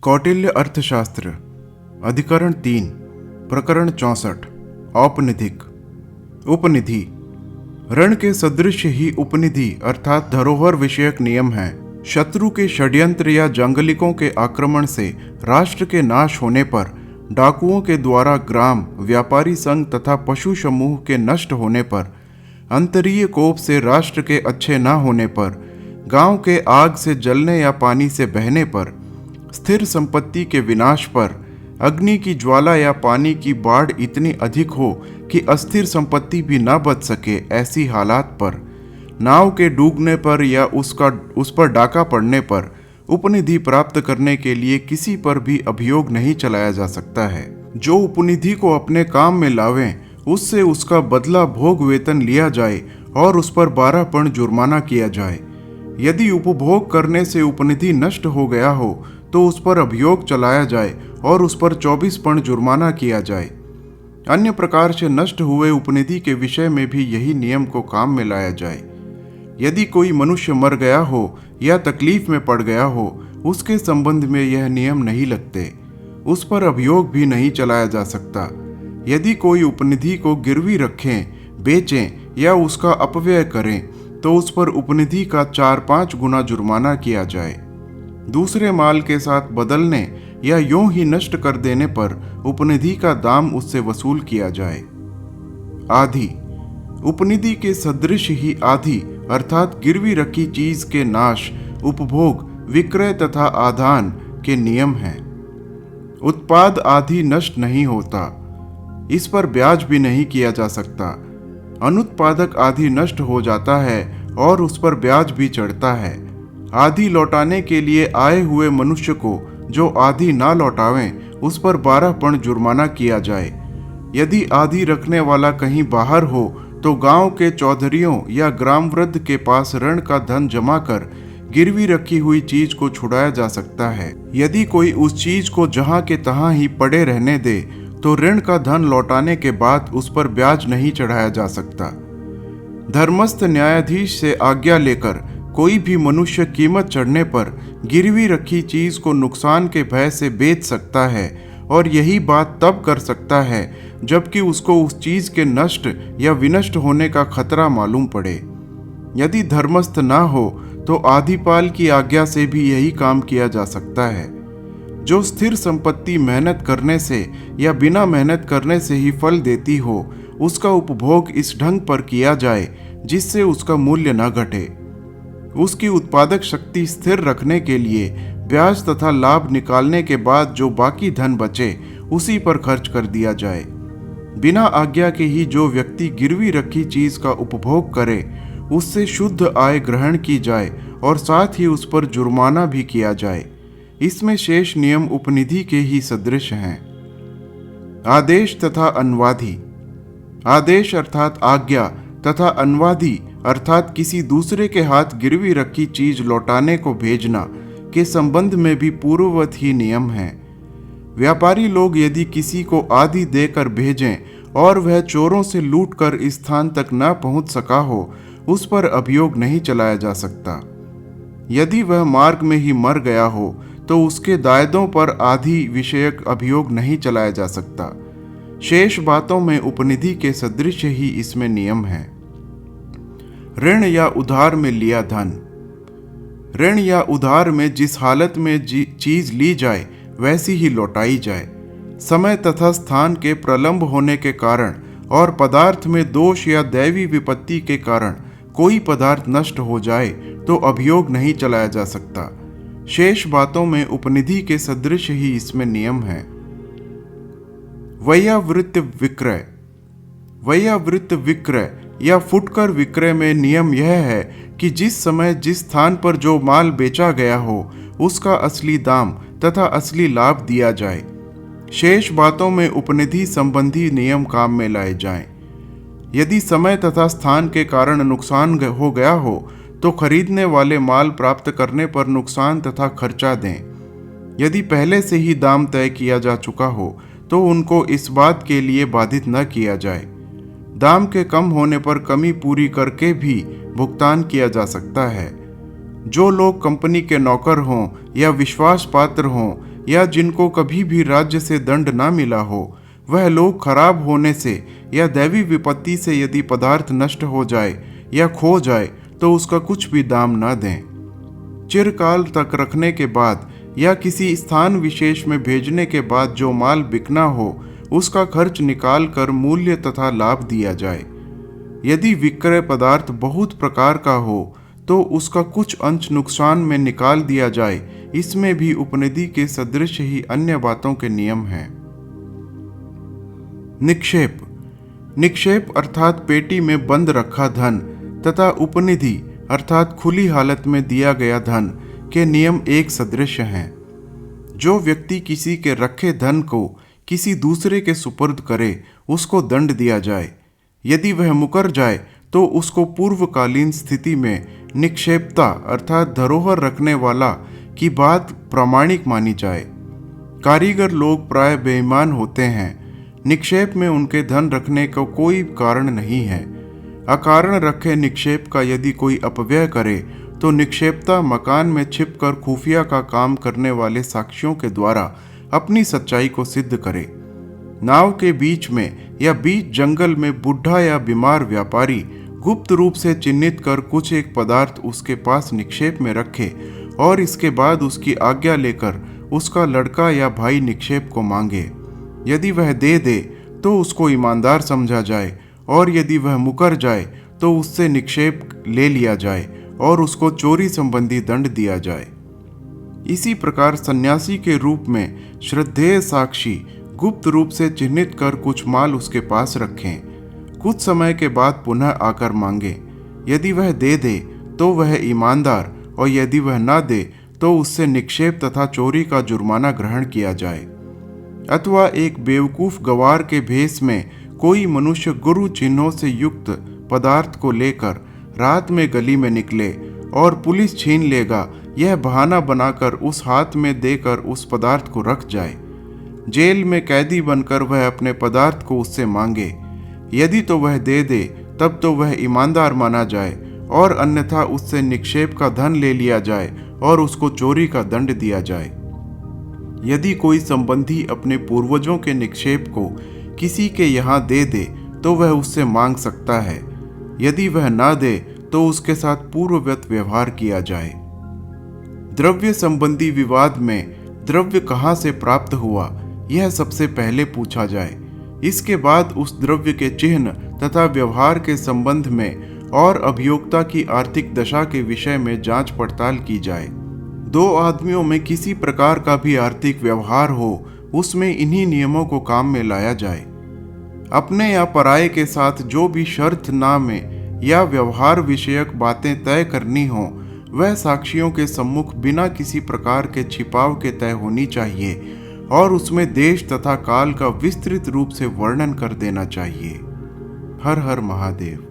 कौटिल्य अर्थशास्त्र अधिकरण 3 प्रकरण 64 औपनिधिक। उपनिधि ऋण के सदृश ही उपनिधि अर्थात धरोहर विषयक नियम है। शत्रु के षड्यंत्र या जंगलिकों के आक्रमण से राष्ट्र के नाश होने पर, डाकुओं के द्वारा ग्राम, व्यापारी संघ तथा पशु समूह के नष्ट होने पर, अंतरीय कोप से राष्ट्र के अच्छे न होने पर, गांव के आग से जलने या पानी से बहने पर, स्थिर संपत्ति के विनाश पर, अग्नि की ज्वाला या पानी की बाढ़ इतनी अधिक हो कि अस्थिर संपत्ति भी न बच सके, ऐसी हालात पर, नाव के डूबने पर या उस पर डाका पड़ने पर उपनिधि प्राप्त करने के लिए किसी पर भी अभियोग नहीं चलाया जा सकता है। जो उपनिधि को अपने काम में लावें, उससे उसका बदला भोग वेतन लिया जाए और उस पर 12 पण जुर्माना किया जाए। यदि उपभोग करने से उपनिधि नष्ट हो गया हो तो उस पर अभियोग चलाया जाए और उस पर 24 पण जुर्माना किया जाए। अन्य प्रकार से नष्ट हुए उपनिधि के विषय में भी यही नियम को काम में लाया जाए। यदि कोई मनुष्य मर गया हो या तकलीफ में पड़ गया हो, उसके संबंध में यह नियम नहीं लगते, उस पर अभियोग भी नहीं चलाया जा सकता। यदि कोई उपनिधि को गिरवी रखें, बेचें या उसका अपव्यय करें तो उस पर उपनिधि का 4-5 गुना जुर्माना किया जाए। दूसरे माल के साथ बदलने या यूं ही नष्ट कर देने पर उपनिधि का दाम उससे वसूल किया जाए। आधि उपनिधि के सदृश ही आधि अर्थात गिरवी रखी चीज के नाश, उपभोग, विक्रय तथा आदान के नियम हैं। उत्पाद आदि नष्ट नहीं होता, इस पर ब्याज भी नहीं किया जा सकता। अनुत्पादक आदि नष्ट हो जाता है और उस पर ब्याज भी चढ़ता है। आदि लौटाने के लिए आए हुए मनुष्य को जो आदि ना लौटावें, उस पर 12 पण जुर्माना किया जाए। यदि आदि रखने वाला कहीं बाहर हो तो गांव के चौधरियों या ग्राम वृद्ध के पास ऋण का धन जमा कर गिरवी रखी हुई चीज को छुड़ाया जा सकता है। यदि कोई उस चीज को जहां के तहां ही पड़े रहने दे तो ऋण का धन लौटाने के बाद उस पर ब्याज नहीं चढ़ाया जा सकता। धर्मस्थ न्यायाधीश से आज्ञा लेकर कोई भी मनुष्य कीमत चढ़ने पर गिरवी रखी चीज को नुकसान के भय से बेच सकता है, और यही बात तब कर सकता है जबकि उसको उस चीज के नष्ट या विनष्ट होने का खतरा मालूम पड़े। यदि धर्मस्थ ना हो तो आधिपाल की आज्ञा से भी यही काम किया जा सकता है। जो स्थिर संपत्ति मेहनत करने से या बिना मेहनत करने से ही फल देती हो, उसका उपभोग इस ढंग पर किया जाए जिससे उसका मूल्य न घटे। उसकी उत्पादक शक्ति स्थिर रखने के लिए ब्याज तथा लाभ निकालने के बाद जो बाकी धन बचे उसी पर खर्च कर दिया जाए। बिना आज्ञा के ही जो व्यक्ति गिरवी रखी चीज का उपभोग करे, उससे शुद्ध आय ग्रहण की जाए और साथ ही उस पर जुर्माना भी किया जाए। इसमें शेष नियम उपनिधि के ही सदृश हैं। आदेश तथा अन्वाधि। आदेश अर्थात आज्ञा तथा अन्वाधि अर्थात किसी दूसरे के हाथ गिरवी रखी चीज लौटाने को भेजना के संबंध में भी पूर्ववत ही नियम है। व्यापारी लोग यदि किसी को आदि देकर भेजें और वह चोरों से लूटकर इस स्थान तक न पहुंच सका हो, उस पर अभियोग नहीं चलाया जा सकता। यदि वह मार्ग में ही मर गया हो तो उसके दायदों पर आदि विषयक अभियोग नहीं चलाया जा सकता। शेष बातों में उपनिधि के सदृश ही इसमें नियम है। ऋण या उधार में लिया धन। ऋण या उधार में जिस हालत में चीज ली जाए वैसी ही लौटाई जाए। समय तथा स्थान के प्रलंब होने के कारण और पदार्थ में दोष या दैवी विपत्ति के कारण कोई पदार्थ नष्ट हो जाए तो अभियोग नहीं चलाया जा सकता। शेष बातों में उपनिधि के सदृश ही इसमें नियम है। वैयावृत्त विक्रय। वैयावृत्त विक्रय या फुटकर विक्रय में नियम यह है कि जिस समय जिस स्थान पर जो माल बेचा गया हो उसका असली दाम तथा असली लाभ दिया जाए। शेष बातों में उपनिधि संबंधी नियम काम में लाए जाएं। यदि समय तथा स्थान के कारण नुकसान हो गया हो तो खरीदने वाले माल प्राप्त करने पर नुकसान तथा खर्चा दें। यदि पहले से ही दाम तय किया जा चुका हो तो उनको इस बात के लिए बाधित न किया जाए। दाम के कम होने पर कमी पूरी करके भी भुगतान किया जा सकता है। जो लोग कंपनी के नौकर हों या विश्वास पात्र हों या जिनको कभी भी राज्य से दंड ना मिला हो, वह लोग खराब होने से या दैवी विपत्ति से यदि पदार्थ नष्ट हो जाए या खो जाए तो उसका कुछ भी दाम न दें। चिरकाल तक रखने के बाद या किसी स्थान विशेष में भेजने के बाद जो माल बिकना हो उसका खर्च निकाल कर मूल्य तथा लाभ दिया जाए। यदि विक्रय पदार्थ बहुत प्रकार का हो तो उसका कुछ अंश नुकसान में निकाल दिया जाए। इसमें भी उपनिधि के सदृश ही अन्य बातों के नियम हैं। निक्षेप। निक्षेप अर्थात पेटी में बंद रखा धन तथा उपनिधि अर्थात खुली हालत में दिया गया धन के नियम एक सदृश हैं। जो व्यक्ति किसी के रखे धन को किसी दूसरे के सुपुर्द करे उसको दंड दिया जाए। यदि वह मुकर जाए तो उसको पूर्वकालीन स्थिति में निक्षेपता अर्थात धरोहर रखने वाला की बात प्रामाणिक मानी जाए। कारीगर लोग प्राय बेईमान होते हैं। निक्षेप में उनके धन रखने का कोई कारण नहीं है। अकारण रखे निक्षेप का यदि कोई अपव्यय करे तो निक्षेपता मकान में छिपकर खुफिया का काम करने वाले साक्षियों के द्वारा अपनी सच्चाई को सिद्ध करे। नाव के बीच में या बीच जंगल में बूढ़ा या बीमार व्यापारी गुप्त रूप से चिन्हित कर कुछ एक पदार्थ उसके पास निक्षेप में रखे और इसके बाद उसकी आज्ञा लेकर उसका लड़का या भाई निक्षेप को मांगे। यदि वह दे दे तो उसको ईमानदार समझा जाए और यदि वह मुकर जाए तो उससे निक्षेप ले लिया जाए और उसको चोरी संबंधी दंड दिया जाए। इसी प्रकार सन्यासी के रूप में श्रद्धेय साक्षी गुप्त रूप से चिन्हित कर कुछ माल उसके पास रखें। कुछ समय के बाद पुनः आकर मांगे। यदि वह दे दे तो वह ईमानदार और यदि वह न दे तो उससे निक्षेप तथा चोरी का जुर्माना ग्रहण किया जाए। अथवा एक बेवकूफ गवार के भेष में कोई मनुष्य गुरु चिन्हों से युक्त पदार्थ को लेकर रात में गली में निकले और पुलिस छीन लेगा, यह बहाना बनाकर उस हाथ में देकर उस पदार्थ को रख जाए। जेल में कैदी बनकर वह अपने पदार्थ को उससे मांगे। यदि तो वह दे दे तब तो वह ईमानदार माना जाए और अन्यथा उससे निक्षेप का धन ले लिया जाए और उसको चोरी का दंड दिया जाए। यदि कोई संबंधी अपने पूर्वजों के निक्षेप को किसी के यहाँ दे दे तो वह उससे मांग सकता है। यदि वह ना दे तो उसके साथ पूर्ववत व्यवहार किया जाए। द्रव्य संबंधी विवाद में द्रव्य कहाँ से प्राप्त हुआ यह सबसे पहले पूछा जाए। इसके बाद उस द्रव्य के चिन्ह तथा व्यवहार के संबंध में और अभियोक्ता की आर्थिक दशा के विषय में जांच पड़ताल की जाए। दो आदमियों में किसी प्रकार का भी आर्थिक व्यवहार हो उसमें इन्हीं नियमों को काम में लाया जाए। अपने या पराये के साथ जो भी शर्तनामे या व्यवहार विषयक बातें तय करनी हो वह साक्षियों के सम्मुख बिना किसी प्रकार के छिपाव के तय होनी चाहिए और उसमें देश तथा काल का विस्तृत रूप से वर्णन कर देना चाहिए। हर हर महादेव।